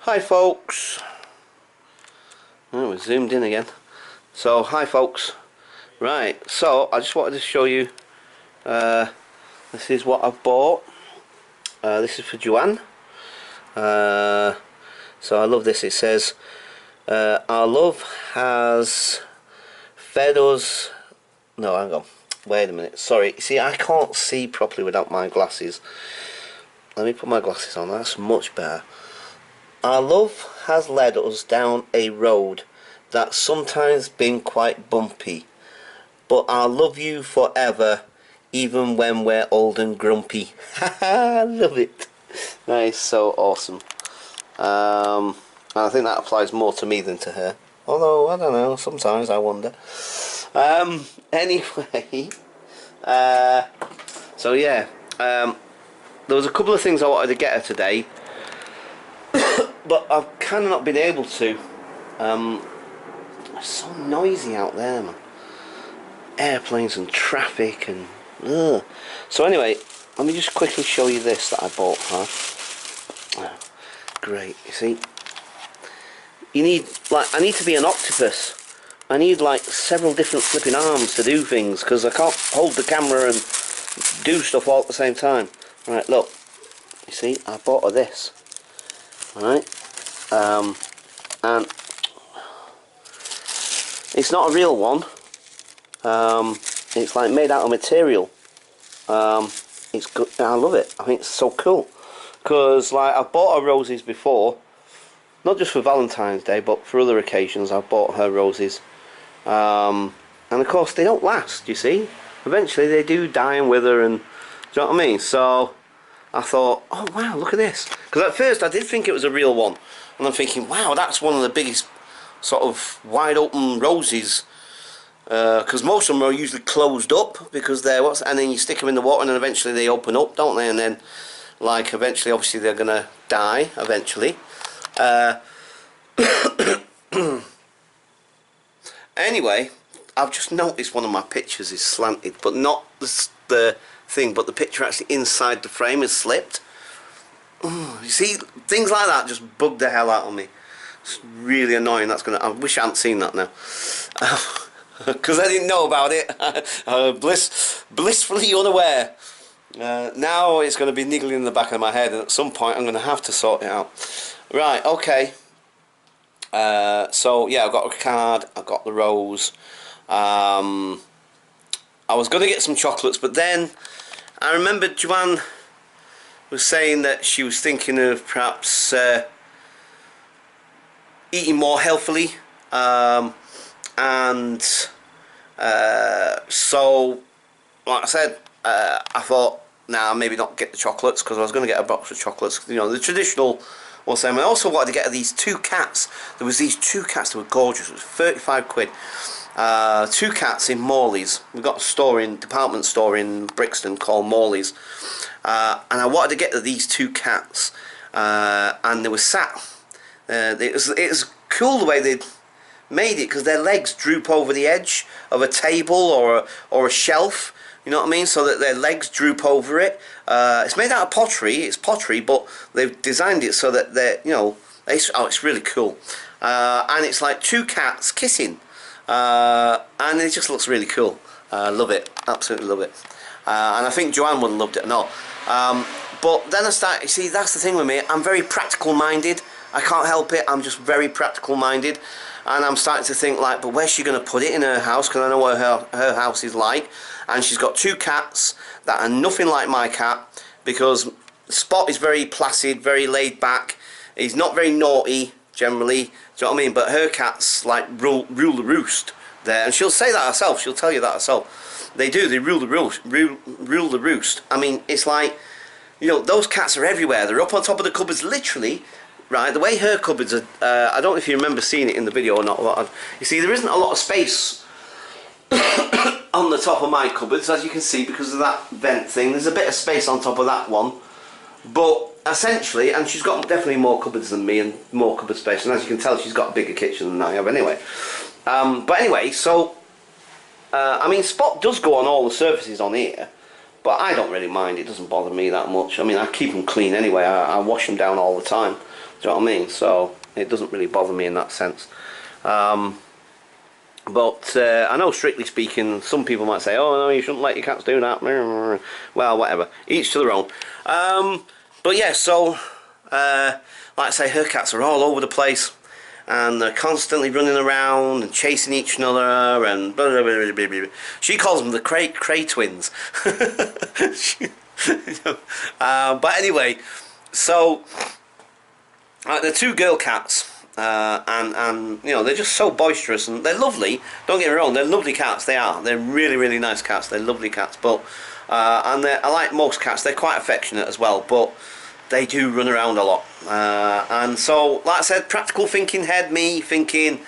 Hi folks. Oh, we're zoomed in again. So hi folks. Right, so I just wanted to show you this is what I've bought. This is for Joanne. So I love this. It says our love has fed us. No, hang on, wait a minute, sorry, see, I can't see properly without my glasses. Let me put my glasses on, that's much better. Our love has led us down a road that's sometimes been quite bumpy, but I'll love you forever, even when we're old and grumpy. Haha, I love it. That is so awesome. And I think that applies more to me than to her. Although, I don't know, sometimes I wonder. Anyway, so yeah, there was a couple of things I wanted to get her today, but I've kind of not been able to. It's so noisy out there, man. Airplanes and traffic and ugh. So anyway, let me just quickly show you this that I bought her. Oh, great, you see. You need, like, I need to be an octopus. I need like several different flipping arms to do things because I can't hold the camera and do stuff all at the same time. Right, look, you see, I bought her this. Right, and it's not a real one. It's like made out of material. It's good. I love it. I think it's so cool because like I've bought her roses before, not just for Valentine's Day but for other occasions. I've bought her roses, and of course they don't last. You see, eventually they do die and wither, and do you know what I mean? So I thought, oh wow, look at this. Because at first I did think it was a real one, and I'm thinking, wow, that's one of the biggest sort of wide open roses. Because most of them are usually closed up because they're and then you stick them in the water and then eventually they open up, don't they? And then, like, eventually, obviously, they're gonna die eventually. Anyway, I've just noticed one of my pictures is slanted, but not the thing, but the picture actually inside the frame is slipped. You see, things like that just bug the hell out of me. It's really annoying. I wish I hadn't seen that now. Because I didn't know about it. Blissfully unaware. Now it's going to be niggling in the back of my head, and at some point I'm going to have to sort it out. Right, okay. So yeah, I've got a card, I've got the rose. I was going to get some chocolates, but then I remembered Joanne was saying that she was thinking of perhaps eating more healthily. So, like I said, I thought, nah, maybe not get the chocolates, because I was going to get a box of chocolates, you know, the traditional one. I also wanted to get these two cats. There was these two cats that were gorgeous. It was 35 quid. Two cats in Morley's. We've got a department store in Brixton called Morley's. And I wanted to get these two cats. And they were sat. It was cool the way they'd made it, because their legs droop over the edge of a table or a shelf, you know what I mean, so that their legs droop over it. It's made out of pottery, it's pottery, but they've designed it so that they're, you know, it's really cool. And it's like two cats kissing, and it just looks really cool. Love it, absolutely love it. And I think Joanne would have loved it and all. But then I started, you see, that's the thing with me, I'm very practical minded. I can't help it, I'm just very practical minded. And I'm starting to think, like, but where's she going to put it in her house? Because I know what her house is like. And she's got two cats that are nothing like my cat, because Spot is very placid, very laid back. He's not very naughty, generally. Do you know what I mean? But her cats, like, rule the roost there. And she'll say that herself. She'll tell you that herself. They do. They rule the roost. Rule the roost. I mean, it's like, you know, those cats are everywhere. They're up on top of the cupboards, literally. Right, the way her cupboards are, I don't know if you remember seeing it in the video or not. You see, there isn't a lot of space on the top of my cupboards, as you can see, because of that vent thing. There's a bit of space on top of that one, but essentially, and she's got definitely more cupboards than me and more cupboard space, and as you can tell, she's got a bigger kitchen than I have anyway. But anyway, so, I mean, Spot does go on all the surfaces on here, but I don't really mind. It doesn't bother me that much. I mean, I keep them clean anyway. I wash them down all the time. Do you know what I mean? So it doesn't really bother me in that sense. But I know, strictly speaking, some people might say, "Oh no, you shouldn't let your cats do that." Well, whatever. Each to their own. But yeah, so like I say, her cats are all over the place, and they're constantly running around and chasing each other, and blah, blah, blah, blah, blah. She calls them the Cray twins. But anyway, so they're two girl cats. And you know, they're just so boisterous, and they're lovely. Don't get me wrong, they're lovely cats. They are. They're really, really nice cats. They're lovely cats. But and I like most cats. They're quite affectionate as well. But they do run around a lot. And so, like I said, practical thinking had me thinking.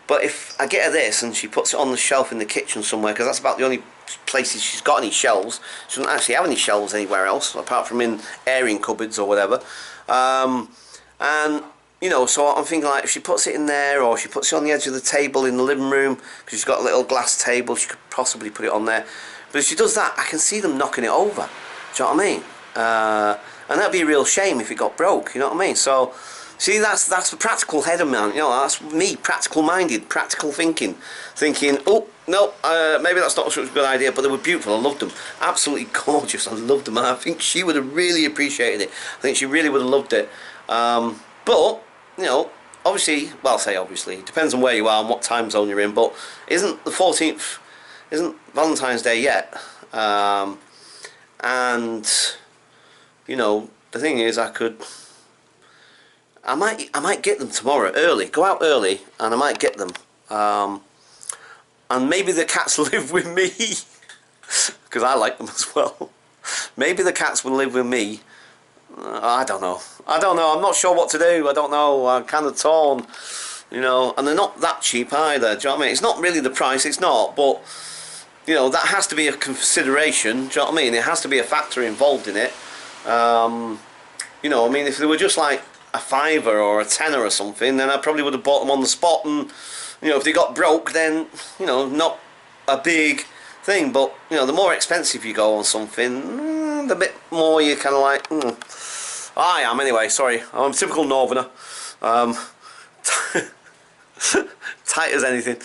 But if I get her this and she puts it on the shelf in the kitchen somewhere, because that's about the only places she's got any shelves. She doesn't actually have any shelves anywhere else apart from in airing cupboards or whatever. And you know, so I'm thinking, like, if she puts it in there, or she puts it on the edge of the table in the living room, because she's got a little glass table, she could possibly put it on there. But if she does that, I can see them knocking it over. Do you know what I mean? And that'd be a real shame if it got broke. You know what I mean? So, see, that's the practical head of man. You know, that's me, practical minded, practical thinking. Thinking, oh no, maybe that's not such a good idea, but they were beautiful. I loved them, absolutely gorgeous. I loved them, and I think she would have really appreciated it. I think she really would have loved it. But you know, obviously, well, I say obviously, it depends on where you are and what time zone you're in. But isn't the 14th, isn't Valentine's Day yet? And you know, the thing is, I might get them tomorrow early. Go out early, and I might get them. And maybe the cats live with me because I like them as well. Maybe the cats will live with me. I don't know. I'm not sure what to do. I don't know. I'm kind of torn, you know. And they're not that cheap either. Do you know what I mean? It's not really the price. It's not. But you know, that has to be a consideration. Do you know what I mean? It has to be a factor involved in it. You know, I mean, if they were just like a fiver or a tenner or something, then I probably would have bought them on the spot. And you know, if they got broke, then you know, not a big thing. But you know, the more expensive you go on something, the bit more you kind of like. I am anyway. Sorry, I'm a typical northerner. Tight as anything.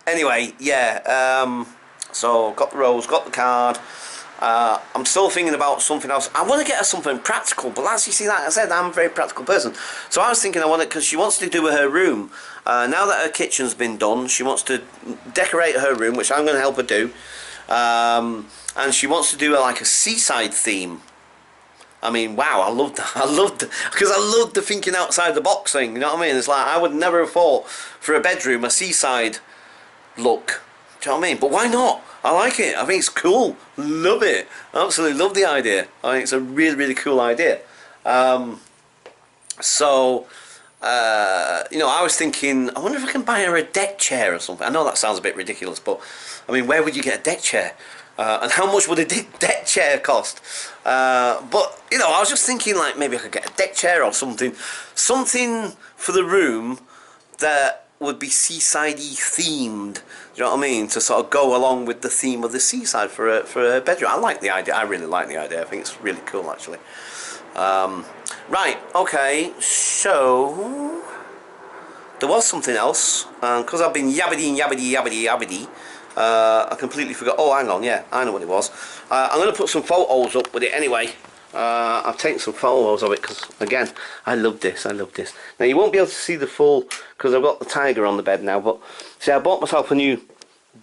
Anyway, yeah. So got the rose, got the card. I'm still thinking about something else. I want to get her something practical, but as you see, like I said, I'm a very practical person. So I was thinking I want it because she wants to do her room. Now that her kitchen's been done, she wants to decorate her room, which I'm going to help her do. And she wants to do like a seaside theme. I mean, wow, I loved because I loved the thinking outside the box thing, you know what I mean? It's like, I would never have thought for a bedroom, a seaside look, do you know what I mean? But why not? I like it, I think it's cool, love it, absolutely love the idea. I think it's a really, really cool idea. So, you know, I was thinking, I wonder if I can buy her a deck chair or something. I know that sounds a bit ridiculous, but, I mean, where would you get a deck chair? And how much would a deck chair cost? But, you know, I was just thinking, like, maybe I could get a deck chair or something. Something for the room that would be seaside-y themed. Do you know what I mean? To sort of go along with the theme of the seaside for a bedroom. I like the idea. I really like the idea. I think it's really cool, actually. Right, okay, so there was something else. Because I've been yabbity. I completely forgot. Oh, hang on, yeah, I know what it was. I'm going to put some photos up with it anyway. I've taken some photos of it because, again, I love this. Now, you won't be able to see the full because I've got the tiger on the bed now, but see, I bought myself a new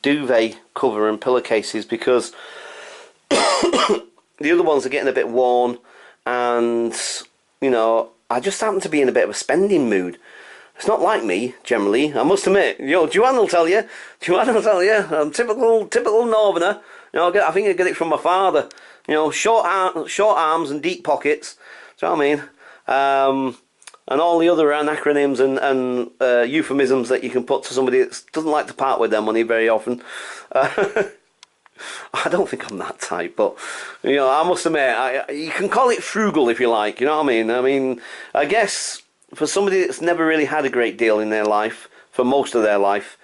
duvet cover and pillowcases because the other ones are getting a bit worn, and, you know, I just happen to be in a bit of a spending mood. It's not like me, generally, I must admit. You know, Joanne will tell you. I'm typical northerner. You know, I think I get it from my father. You know, short arms and deep pockets. Do you know what I mean? And all the other acronyms and euphemisms that you can put to somebody that doesn't like to part with their money very often. I don't think I'm that type, but, you know, I must admit, you can call it frugal if you like, you know what I mean? I mean, I guess for somebody that's never really had a great deal in their life, for most of their life,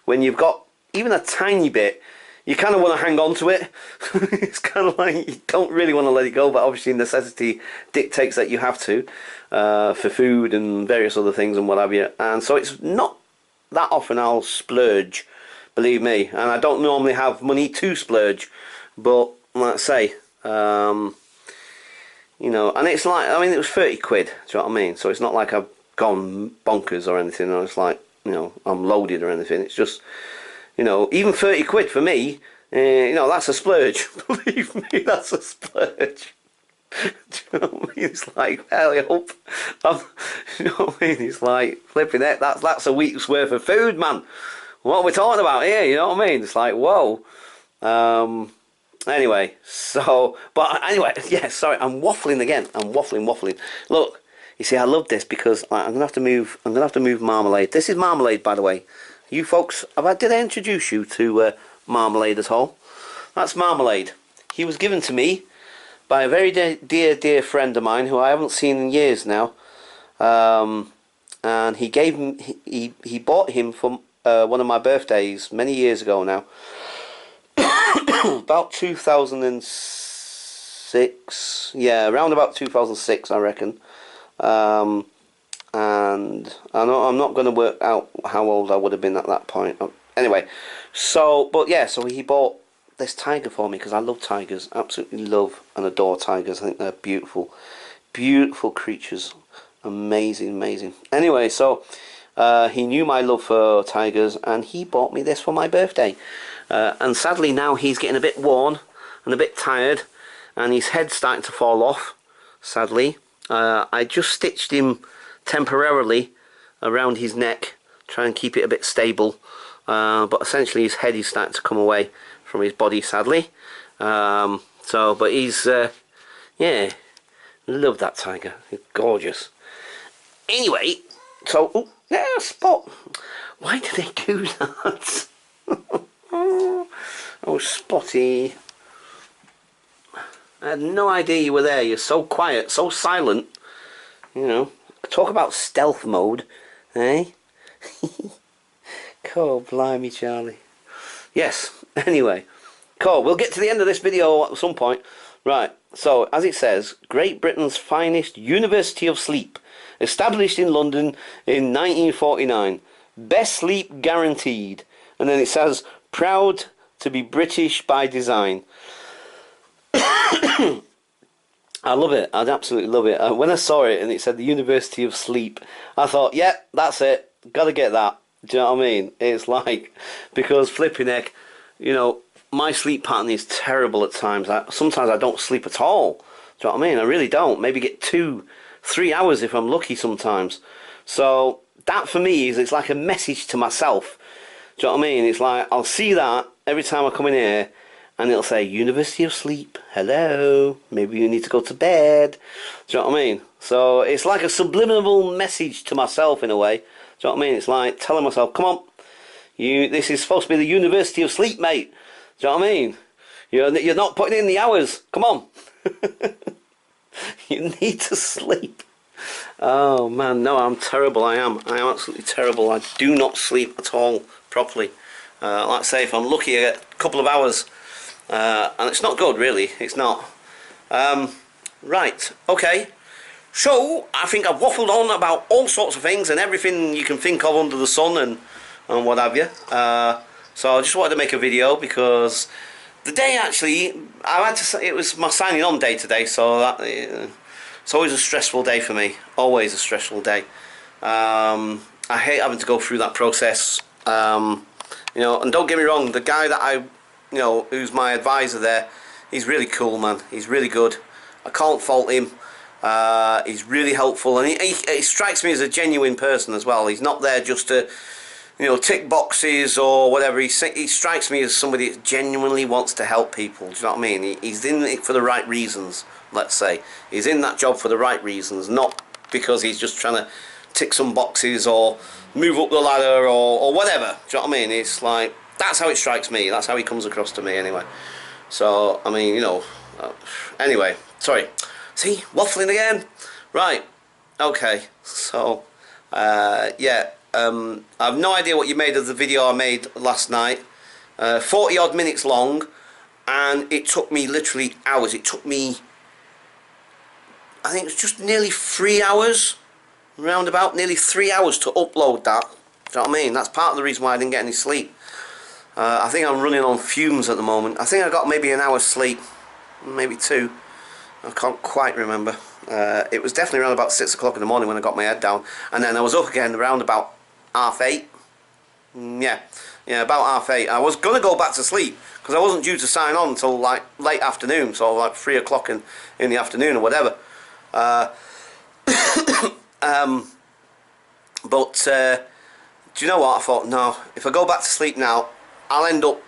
when you've got even a tiny bit, you kind of want to hang on to it. It's kind of like you don't really want to let it go, but obviously necessity dictates that you have to, for food and various other things and what have you. And so it's not that often I'll splurge, believe me. And I don't normally have money to splurge, but like I say, you know, and it's like, I mean, it was 30 quid, do you know what I mean? So it's not like I've gone bonkers or anything, or it's like, you know, I'm loaded or anything. It's just, you know, even 30 quid for me, you know, that's a splurge. Believe me, that's a splurge. Do you know what I mean? It's like, well, I hope, you know what I mean? It's like, flipping it, that's a week's worth of food, man. What are we talking about here, you know what I mean? It's like, whoa. Anyway, so, but anyway, yeah, sorry, I'm waffling again. I'm waffling. Look, you see, I love this because I'm gonna have to move Marmalade. This is Marmalade, by the way. You folks, did I introduce you to Marmalade at all? That's Marmalade. He was given to me by a very dear friend of mine who I haven't seen in years now. And he gave him, he bought him for one of my birthdays many years ago now. About 2006, yeah, around about 2006, I reckon. And I'm not going to work out how old I would have been at that point. Anyway, so, but yeah, so he bought this tiger for me because I love tigers, absolutely love and adore tigers. I think they're beautiful, beautiful creatures, amazing. Anyway, so he knew my love for tigers and he bought me this for my birthday. And sadly now he's getting a bit worn and a bit tired and his head's starting to fall off, sadly. I just stitched him temporarily around his neck, try and keep it a bit stable, but essentially his head is starting to come away from his body, sadly. But he's, yeah, love that tiger, he's gorgeous. Anyway, so, oh, yeah, Spot, why do they do that? Oh, Spotty. I had no idea you were there. You're so quiet, so silent. You know, talk about stealth mode, eh? Cool, blimey, Charlie. Yes, anyway. Cool, we'll get to the end of this video at some point. Right, so, as it says, Great Britain's finest University of Sleep. Established in London in 1949. Best sleep guaranteed. And then it says, proud to be British by design. I love it. I absolutely love it. When I saw it and it said the University of Sleep, I thought, yeah, that's it. Gotta get that. Do you know what I mean? It's like, because flipping heck, you know, my sleep pattern is terrible at times. Sometimes I don't sleep at all. Do you know what I mean? I really don't. Maybe get 2-3 hours if I'm lucky sometimes. So that for me is, it's like a message to myself. Do you know what I mean? It's like, I'll see that every time I come in here and it'll say, University of Sleep, hello, maybe you need to go to bed. Do you know what I mean? So it's like a subliminal message to myself in a way. Do you know what I mean? It's like telling myself, come on, this is supposed to be the University of Sleep, mate. Do you know what I mean? You're not putting in the hours. Come on. You need to sleep. Oh man, no, I'm terrible. I am absolutely terrible. I do not sleep at all properly. Like I say, if I'm lucky, I get a couple of hours, and it's not good, really. It's not. Right, okay. So I think I've waffled on about all sorts of things and everything you can think of under the sun and what have you. So I just wanted to make a video because the day actually, I had to say, it was my signing on day today, so that it's always a stressful day for me. Always a stressful day. I hate having to go through that process. You know, and don't get me wrong, the guy that who's my advisor there, he's really cool, man. He's really good. I can't fault him. He's really helpful, and he strikes me as a genuine person as well. He's not there just to, tick boxes or whatever. He strikes me as somebody that genuinely wants to help people. Do you know what I mean? He's in it for the right reasons, let's say. He's in that job for the right reasons, not because he's just trying to tick some boxes or move up the ladder or whatever. Do you know what I mean? It's like, that's how it strikes me. That's how he comes across to me anyway. So, I mean, anyway, sorry. See, waffling again. Right, okay, so, yeah, I have no idea what you made of the video I made last night. 40 odd minutes long, and it took me literally hours. It took me, I think it was just nearly 3 hours, roundabout, nearly 3 hours to upload that. Do you know what I mean? That's part of the reason why I didn't get any sleep. I think I'm running on fumes at the moment. I think I got maybe an hour's sleep, maybe 2. I can't quite remember. It was definitely around about 6 o'clock in the morning when I got my head down, and then I was up again around about 8:30. Yeah, about 8:30. I was gonna go back to sleep because I wasn't due to sign on until like late afternoon, so like 3 o'clock in the afternoon or whatever. But do you know what? I thought, no, if I go back to sleep now, I'll end up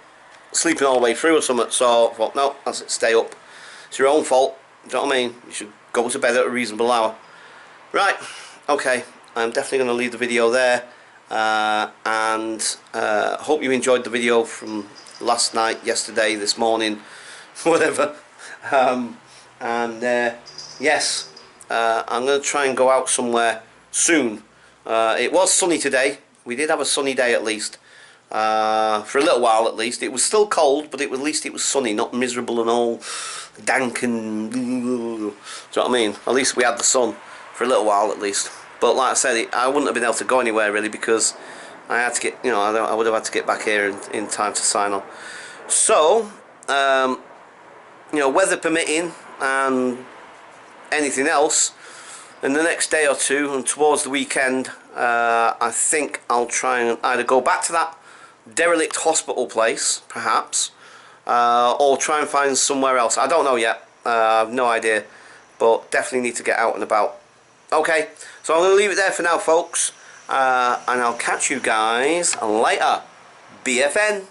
sleeping all the way through or something. So I thought, no, that's it, stay up. It's your own fault. Do you know what I mean? You should go to bed at a reasonable hour. Right, okay. I'm definitely going to leave the video there. And hope you enjoyed the video from last night, yesterday, this morning, whatever. Yes, I'm going to try and go out somewhere soon. It was sunny today. We did have a sunny day at least. For a little while at least. It was still cold, but at least it was sunny, not miserable and all dank and... Do you know what I mean? At least we had the sun for a little while at least. But like I said, I wouldn't have been able to go anywhere really because I had to get, you know, I would have had to get back here in time to sign on. So, you know, weather permitting and anything else, in the next day or two and towards the weekend, I think I'll try and either go back to that derelict hospital place, perhaps, or try and find somewhere else. I don't know yet. I have no idea, but definitely need to get out and about. Okay, so I'm going to leave it there for now, folks, and I'll catch you guys later. BFN.